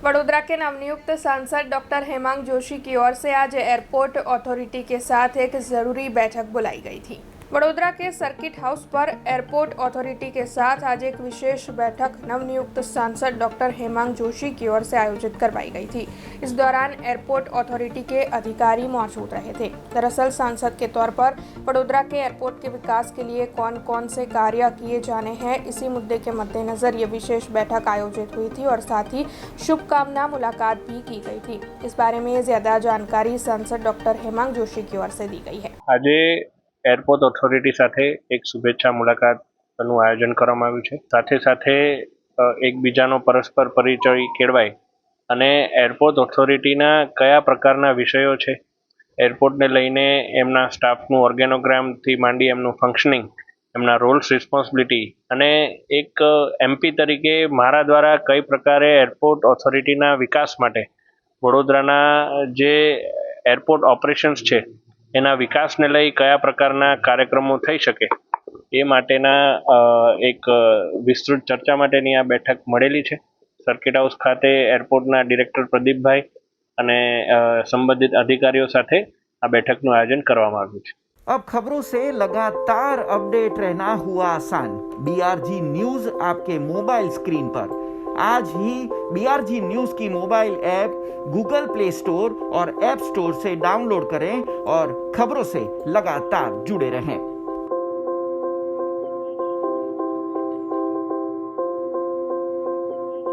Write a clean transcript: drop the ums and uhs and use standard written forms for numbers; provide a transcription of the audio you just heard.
वडोदरा के नवनियुक्त सांसद डॉक्टर हेमांग जोशी की ओर से आज एयरपोर्ट अथॉरिटी के साथ एक जरूरी बैठक बुलाई गई थी। वडोदरा के सर्किट हाउस पर एयरपोर्ट अथॉरिटी के साथ आज एक विशेष बैठक नवनियुक्त सांसद डॉक्टर हेमांग जोशी की ओर से आयोजित करवाई गई थी। इस दौरान एयरपोर्ट अथॉरिटी के अधिकारी मौजूद रहे थे। दरअसल सांसद के तौर पर वडोदरा के एयरपोर्ट के विकास के लिए कौन कौन से कार्य किए जाने हैं, इसी मुद्दे के मद्देनजर ये विशेष बैठक आयोजित हुई थी और साथ ही शुभकामना मुलाकात भी की गई थी। इस बारे में ज्यादा जानकारी सांसद डॉक्टर हेमांग जोशी की ओर से दी गई है। आज एयरपोर्ट ऑथोरिटी સાથે એક શુભેચ્છા મુલાકાતનું આયોજન કરવામાં આવ્યું છે। સાથે સાથે એકબીજાનો પરસ્પર પરિચય કેળવાય અને એરપોર્ટ ઓથોરિટીના કયા પ્રકારના વિષયો છે, એરપોર્ટને લઈને એમના સ્ટાફનું ઓર્ગેનોગ્રામથી માંડી એમનું ફંક્શનિંગ, એમના રોલ્સ રિસ્પોન્સિબિલિટી અને એક એમપી તરીકે મારા દ્વારા કઈ પ્રકારે એરપોર્ટ ઓથોરિટીના વિકાસ માટે વડોદરાના જે એરપોર્ટ ઓપરેશન્સ છે એના વિકાસને લઈ કયા પ્રકારના કાર્યક્રમો થઈ શકે એ માટેના એક વિસ્તૃત ચર્ચા માટેની આ બેઠક મળેલી છે। સર્કિટ હાઉસ ખાતે એરપોર્ટના ડિરેક્ટર પ્રદીપભાઈ અને સંબંધિત અધિકારીઓ સાથે આ બેઠકનું આયોજન કરવામાં આવ્યું છે। अब खबरों से लगातार अपडेट रहना हुआ आसान। बीआरजी न्यूज आपके मोबाइल स्क्रीन पर। आज ही बीआरजी न्यूज की mobile app Google play store और ऐप स्टोर से डाउनलोड करें और खबरों से लगातार जुड़े रहें।